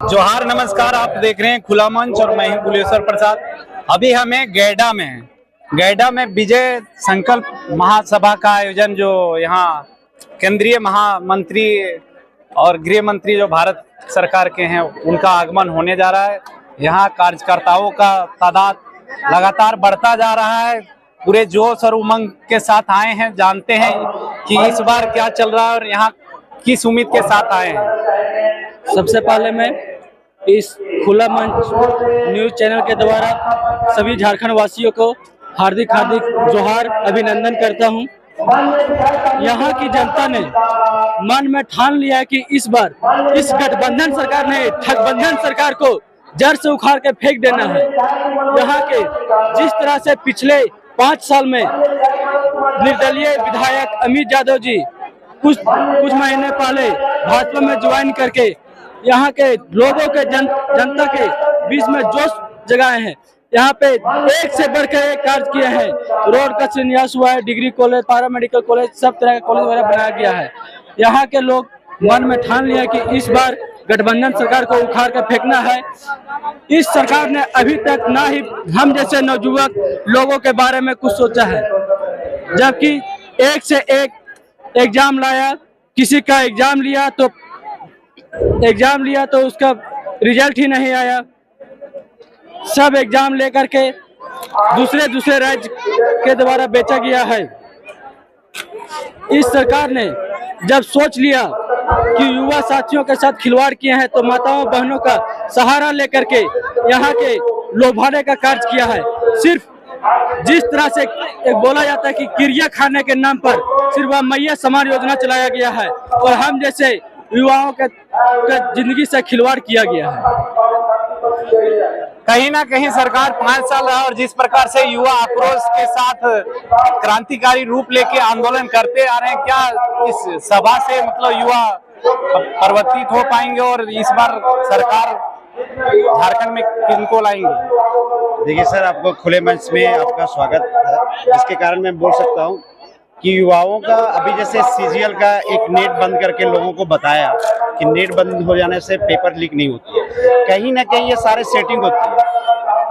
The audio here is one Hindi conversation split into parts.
जोहार नमस्कार, आप देख रहे हैं खुला मंच और मैं हूं कुलेश्वर प्रसाद। अभी हमें गैडा में गैडा में विजय संकल्प महासभा का आयोजन, जो यहाँ केंद्रीय महामंत्री और गृह मंत्री जो भारत सरकार के हैं उनका आगमन होने जा रहा है। यहाँ कार्यकर्ताओं का तादाद लगातार बढ़ता जा रहा है। पूरे जोश और उमंग के साथ आए हैं। जानते हैं कि इस बार क्या चल रहा है और यहाँ किस उम्मीद के साथ आए हैं। सबसे पहले मैं इस खुला मंच न्यूज़ चैनल के द्वारा सभी झारखंड वासियों को हार्दिक जोहार अभिनंदन करता हूं। यहां की जनता ने मन में ठान लिया है कि इस बार इस गठबंधन सरकार ने ठगबंधन सरकार को जड़ से उखाड़ के फेंक देना है। यहां के जिस तरह से पिछले 5 साल में निर्दलीय विधायक अमित यादव जी कुछ महीने पहले भाजपा में ज्वाइन करके यहाँ के लोगों के जनता के बीच में जोश जगाए हैं। यहाँ पे एक से बढ़कर एक कार्य किए हैं। रोड का शिलान्यास हुआ है, degree college, para medical college, सब तरह का कॉलेज वगैरह बनाया गया है। यहाँ के लोग मन में ठान लिया कि इस बार गठबंधन सरकार को उखाड़ कर फेंकना है। इस सरकार ने अभी तक ना ही हम जैसे नौजुवक लोगों के बारे में कुछ सोचा है, जबकि एक से एक एग्जाम लाया। किसी का एग्जाम लिया तो उसका रिजल्ट ही नहीं आया। सब एग्जाम लेकर के दूसरे राज्य के द्वारा बेचा गया है। इस सरकार ने जब सोच लिया कि युवा साथियों के साथ खिलवाड़ किए हैं तो माताओं बहनों का सहारा लेकर के यहाँ के लोभाने का कार्य किया है। सिर्फ जिस तरह से एक बोला जाता है कि क्रिया खाने के नाम पर सिर्फ वह मैया समान योजना चलाया गया है और हम जैसे युवाओं के जिंदगी से खिलवाड़ किया गया है। कहीं ना कहीं सरकार 5 साल रहा और जिस प्रकार से युवा आक्रोश के साथ क्रांतिकारी रूप लेके आंदोलन करते आ रहे हैं, क्या इस सभा से मतलब युवा परिवर्तित हो पाएंगे और इस बार सरकार झारखंड में किनको लाएंगे? देखिए सर, आपको खुले मंच में आपका स्वागत है, जिसके कारण मैं बोल सकता हूँ कि युवाओं का अभी जैसे सीजीएल का एक नेट बंद करके लोगों को बताया कि नेट बंद हो जाने से पेपर लीक नहीं होती है। कहीं ना कहीं ये सारे सेटिंग होती है।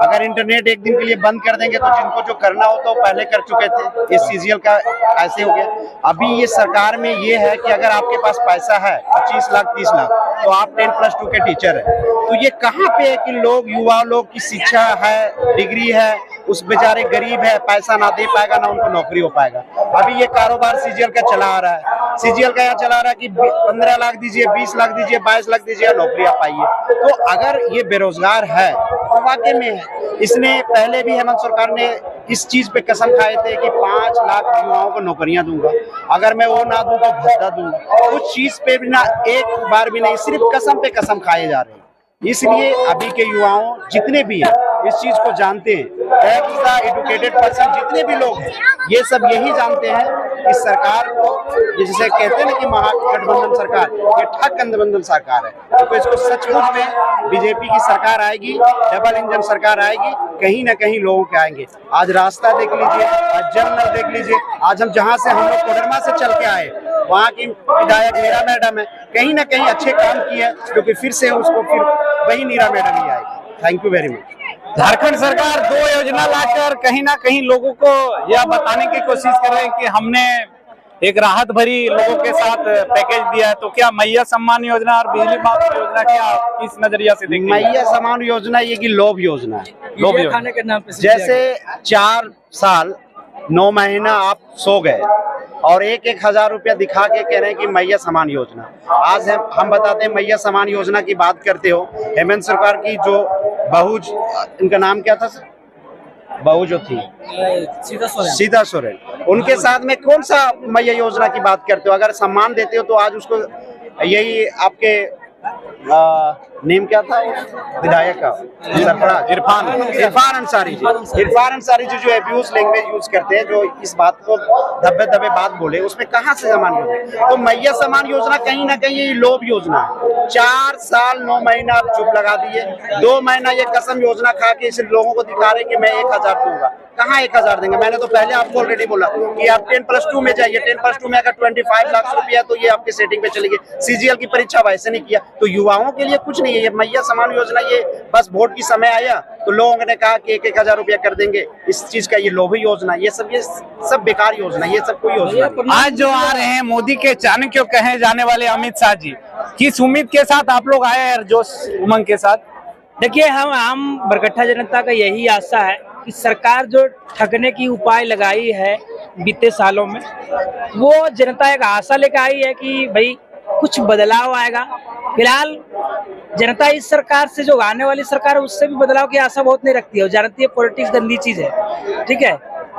अगर इंटरनेट एक दिन के लिए बंद कर देंगे तो जिनको जो करना होता है वो पहले कर चुके थे। ये सीजीएल का ऐसे हो गया। अभी ये सरकार में ये है कि अगर आपके पास पैसा है 25 लाख 30 लाख तो आप 10+2 के टीचर है। तो ये कहाँ पे है कि युवा लोग की शिक्षा है, डिग्री है, उस बेचारे गरीब है, पैसा ना दे पाएगा ना उनको नौकरी हो पाएगा। अभी ये कारोबार सीजीएल का चला आ रहा है। सीजीएल का यहाँ चला रहा है कि 15 लाख दीजिए, 20 लाख दीजिए, 22 लाख दीजिए, नौकरी आप पाइए। तो अगर ये बेरोजगार है तो वाकई में है। इसने पहले भी हेमंत सरकार ने इस चीज पे कसम खाए थे कि 5 लाख युवाओं को नौकरियां दूंगा, अगर मैं वो ना दूं तो भत्ता दूंगा। उस चीज पे भी ना एक बार भी नहीं, सिर्फ कसम पे कसम खाए जा रहे हैं। इसलिए अभी के युवाओं जितने भी हैं इस चीज को जानते हैं। एजुकेटेड पर्सन जितने भी लोग हैं ये सब यही जानते हैं कि सरकार को, जिसे कहते हैं ना कि महागठबंधन सरकार, ये ठगबंधन सरकार है। तो इसको सचमुच में बीजेपी की सरकार आएगी, डबल इंजन सरकार आएगी, कहीं ना कहीं लोगों के आएंगे। आज रास्ता देख लीजिए, आज जल नल देख लीजिए। आज हम जहाँ से हम लोग कोडरमा से चल के आए, वहाँ की विधायक नीरा मैडम है, कहीं ना कहीं अच्छे काम किए, क्योंकि फिर से उसको फिर वही नीरा मैडम ही आएगी। Thank you very much. Jharkhand सरकार 2 योजना लाकर कहीं ना कहीं लोगों को यह बताने की कोशिश कर रहे हैं कि हमने एक राहत भरी लोगों के साथ पैकेज दिया है। तो क्या मैया सम्मान योजना और बिजली माफ योजना क्या किस नजरिया से देखेंगे? मैया सम्मान योजना ये की लोभ योजना है। लोभ खाने के नाम पे जैसे 4 साल 9 महीना आप सो गए और 1,000 रुपया दिखा के कह रहे हैं कि मैया समान योजना। आज हम बताते हैं मैया समान योजना की बात करते हो। हेमंत सरकार की जो बहू, इनका नाम क्या था सर? बहू जो थी सीता सोरेन, उनके साथ में कौन सा मैया योजना की बात करते हो? अगर सम्मान देते हो तो आज उसको यही आपके नेम क्या था विधायक का? सरफराज इरफान अंसारी जी। इरफान अंसारी जी जो एब्यूज लैंग्वेज यूज करते हैं, जो इस बात को दबे बात बोले, उसमें कहाँ से समान योजना? तो मैया समान योजना कहीं ना कहीं ये लोभ योजना है। 4 साल 9 महीना आप चुप लगा दिए। 2 महीना ये कसम योजना खा के इस लोगों को दिखा रहे कि मैं 1,000 दूंगा। कहाँ 1,000 देंगे? मैंने तो पहले आपको ऑलरेडी बोला कि आप 10+2 में जाइए। 10+2 में अगर 25 लाख रुपया तो ये आपके सेटिंग पे चलेगी। सीजीएल की परीक्षा वैसे नहीं किया, तो युवाओं के लिए कुछ नहीं है। ये मैया समान योजना, ये बस वोट की समय आया तो लोगों ने कहा कि 1,000 रुपया कर देंगे, इस चीज का ये लोभी योजना, ये सब बेकार योजना, ये सब कोई योजना नहीं। आज जो आ रहे हैं मोदी के चाणक्य कहे जाने वाले अमित शाह जी, किस उम्मीद के साथ आप लोग आए हैं, जोश उमंग के साथ? देखिए, हम आम बरगट्ठा जनता का यही आशा है कि सरकार जो ठगने की उपाय लगाई है बीते सालों में, वो जनता एक आशा लेकर आई है कि भाई कुछ बदलाव आएगा। फिलहाल जनता इस सरकार से, जो आने वाली सरकार है, उससे भी बदलाव की आशा बहुत नहीं रखती है। जानती है पॉलिटिक्स गंदी चीज है, ठीक है,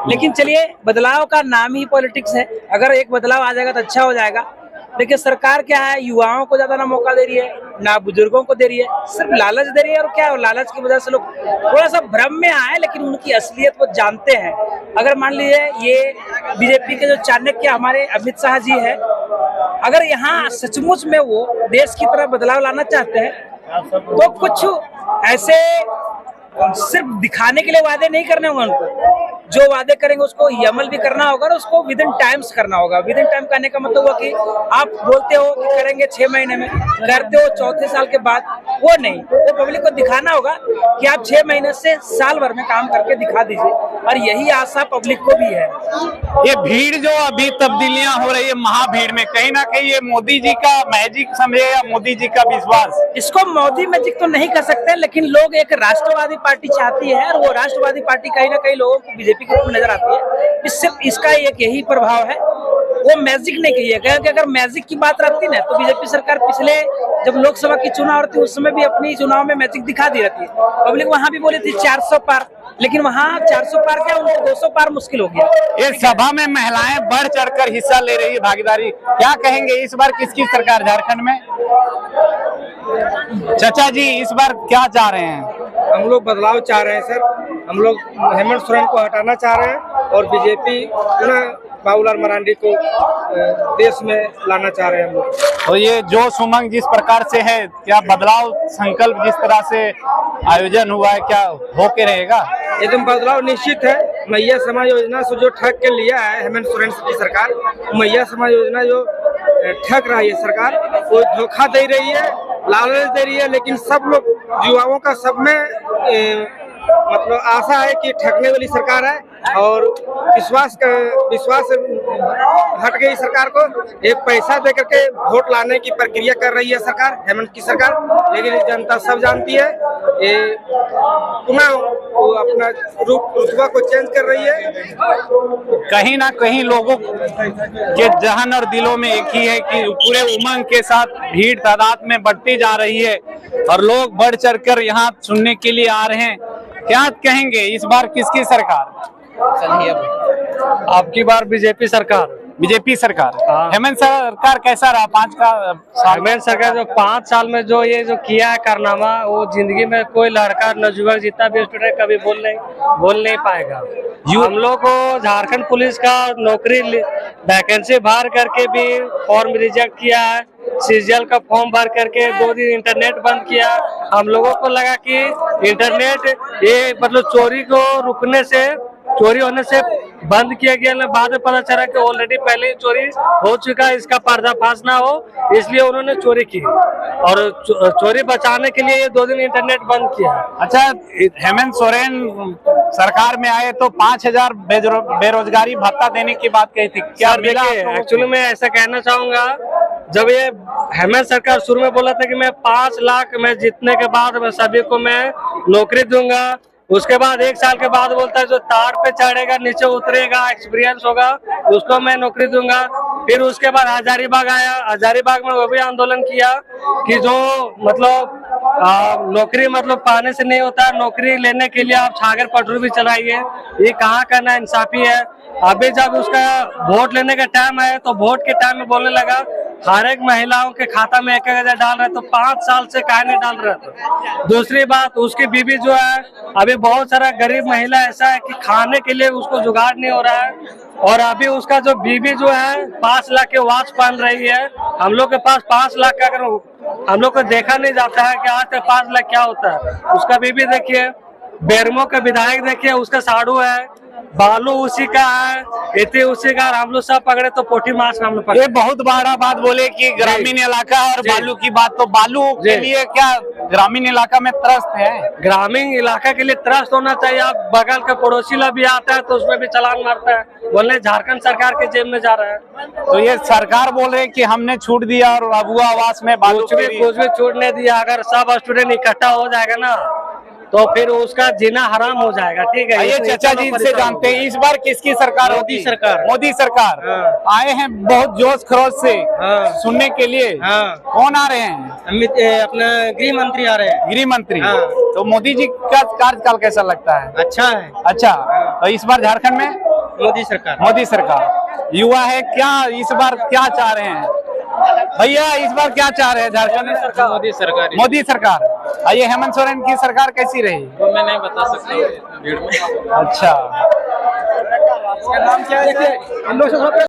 लेकिन चलिए, बदलाव का नाम ही पॉलिटिक्स है। अगर एक बदलाव आ जाएगा तो अच्छा हो जाएगा। देखिए, सरकार क्या है, युवाओं को ज्यादा ना मौका दे रही है ना बुजुर्गों को दे रही है, सिर्फ लालच दे रही है। और क्या है, लालच की वजह से लोग थोड़ा सा भ्रम में आए, लेकिन उनकी असलियत वो जानते हैं। अगर मान लीजिए ये बीजेपी के जो चाणक्य हमारे अमित शाह जी है, अगर यहाँ सचमुच में वो देश की तरफ बदलाव लाना चाहते हैं तो कुछ ऐसे सिर्फ दिखाने के लिए वादे नहीं करने होंगे उनको। जो वादे करेंगे उसको अमल भी करना होगा और उसको विद इन टाइम्स करना होगा। विद इन टाइम करने का मतलब हुआ कि आप बोलते हो कि करेंगे 6 महीने में, करते हो चौथे साल के बाद, वो नहीं। तो पब्लिक को दिखाना होगा कि आप 6 महीने से साल भर में काम करके दिखा दीजिए, और यही आशा पब्लिक को भी है। ये भीड़ जो अभी तब्दीलियां हो रही है महाभीड़ में, कहीं ना कहीं ये मोदी जी का मैजिक समझे या मोदी जी का विश्वास? इसको मोदी मैजिक तो नहीं कर सकते, लेकिन लोग एक राष्ट्रवादी पार्टी चाहती है, और वो राष्ट्रवादी पार्टी कहीं ना कहीं लोगों को बीजेपी के रूप में नजर आती है। सिर्फ इसका एक यही प्रभाव है, वो मैजिक नहीं कहिएगा, क्योंकि अगर मैजिक की बात रहती ना तो बीजेपी सरकार पिछले जब लोकसभा की चुनाव होती उस समय भी अपनी चुनाव में मैजिक दिखा दी रहती है। पब्लिक वहां भी बोली थी 400 पार, लेकिन वहां 400 पार क्या, उनको 200 पार मुश्किल हो गया। ये सभा में महिलाएं बढ़ चढ़कर हिस्सा ले रही है, भागीदारी, क्या कहेंगे इस बार किसकी सरकार झारखंड में? चाचा जी, इस बार क्या चाह रहे हैं? हम लोग बदलाव चाह रहे हैं सर। हम लोग हेमंत सोरेन को हटाना चाह रहे हैं और बीजेपी पुनः बाबूलाल मरांडी को देश में लाना चाह रहे हैं हम लोग। तो ये जोश उमंग जिस प्रकार से है, क्या बदलाव संकल्प जिस तरह से आयोजन हुआ है, क्या होके रहेगा? एकदम बदलाव निश्चित है। मैया समाज योजना से जो ठग के लिया है हेमंत सोरेन की सरकार, मैया समाज योजना जो ठग रही है सरकार, वो धोखा दे रही है, लालच दे रही है। लेकिन सब लोग युवाओं का सब में मतलब आशा है कि ठगने वाली सरकार है, और विश्वास हट गई सरकार को। एक पैसा दे करके वोट लाने की प्रक्रिया कर रही है सरकार, हेमंत की सरकार, लेकिन जनता सब जानती है ये पुनः वो अपना रुतबा को चेंज कर रही है। कहीं ना कहीं लोगों के जहन और दिलों में एक ही है कि पूरे उमंग के साथ भीड़ तादाद में बढ़ती जा रही है और लोग बढ़ चढ़कर यहाँ सुनने के लिए आ रहे हैं। क्या कहेंगे इस बार किसकी सरकार? आपकी बार बीजेपी सरकार। बीजेपी सरकार। हाँ। हेमंत सरकार कैसा रहा 5 का साल? हेमंत सरकार जो 5 साल में जो ये जो किया है कारनामा, वो जिंदगी में कोई लड़का नौजुवान जितना भी स्टूडेंट कभी बोल नहीं पाएगा। हम लोग को झारखंड पुलिस का नौकरी वैकेंसी भर करके भी फॉर्म रिजेक्ट किया है, सीजीएल का फॉर्म भर करके 2 दिन इंटरनेट बंद किया। हम लोगों को लगा कि इंटरनेट ये मतलब चोरी होने से बंद किया गया, बाद में पता चला कि ऑलरेडी पहले ही चोरी हो चुका है, इसका पर्दाफाश ना हो इसलिए उन्होंने चोरी की, और चोरी बचाने के लिए ये 2 दिन इंटरनेट बंद किया। अच्छा, हेमंत सोरेन सरकार में आए तो 5,000 बेरोजगारी भत्ता देने की बात कही थी, क्या मिला? एक्चुअली मैं ऐसा कहना चाहूंगा, जब ये हेमंत सरकार शुरू में बोला था कि मैं 5 लाख में जीतने के बाद मैं सभी को मैं नौकरी दूंगा, उसके बाद 1 साल के बाद बोलता है जो तार पे चढ़ेगा नीचे उतरेगा एक्सपीरियंस होगा उसको मैं नौकरी दूंगा। फिर उसके बाद हजारीबाग आया, हजारीबाग में वो भी आंदोलन किया कि जो मतलब नौकरी मतलब पाने से नहीं होता, नौकरी लेने के लिए आप छागर पटरू भी चलाइए, ये कहाँ का ना इंसाफी है। अभी जब उसका वोट लेने का टाइम है तो वोट के टाइम में बोलने लगा हर एक महिलाओं के खाता में 1,000 डाल रहे, तो 5 साल से काहे नहीं डाल रहे थे। दूसरी बात, उसकी बीवी जो है, अभी बहुत सारा गरीब महिला ऐसा है कि खाने के लिए उसको जुगाड़ नहीं हो रहा है, और अभी उसका जो बीवी जो है 5 लाख के वॉच पहन रही है। हम लोग के पास 5 लाख का अगर हम लोग को देखा नहीं जाता है कि आज तक 5 लाख क्या होता है। उसका बीवी देखिए, बेरमो का विधायक देखिए, उसका साड़ू है, बालू उसी का है, इतने उसी का, और हम लोग सब पकड़े तो पोटी माछ हम लोग ये पकड़े। बहुत बड़ा बात बोले कि ग्रामीण इलाका और बालू की बात, तो बालू के लिए क्या ग्रामीण इलाका में त्रस्त है? ग्रामीण इलाका के लिए त्रस्त होना चाहिए। आप बगल का पड़ोसी लोग भी आता है तो उसमें भी चालान मारता है, बोले झारखंड सरकार के जेब में जा रहा है। तो ये सरकार बोल रही है कि हमने छूट दिया और अबुआ आवास में बालू कुछ भी छूट नहीं दिया। अगर सब स्टूडेंट इकट्ठा हो जाएगा ना तो फिर उसका जीना हराम हो जाएगा। ठीक है, ये चाचा जी से जानते हैं इस बार किसकी सरकार मोदी होगी? सरकार। मोदी सरकार। हाँ। आए हैं बहुत जोश खरोश से हाँ। सुनने के लिए। हाँ। कौन आ रहे हैं? अमित अपना गृह मंत्री आ रहे हैं। गृह मंत्री। हाँ। तो मोदी जी का कार्यकाल कैसा लगता है? अच्छा है। अच्छा, तो इस बार झारखंड में मोदी सरकार। मोदी सरकार। युवा है क्या इस बार क्या चाह रहे हैं भैया? इस बार क्या चाह रहे हैं झारखंड में? सरकार मोदी सरकार। मोदी सरकार। ये हेमंत सोरेन की सरकार कैसी रही? वो मैं नहीं बता सकता भीड़ में। अच्छा, नाम क्या है?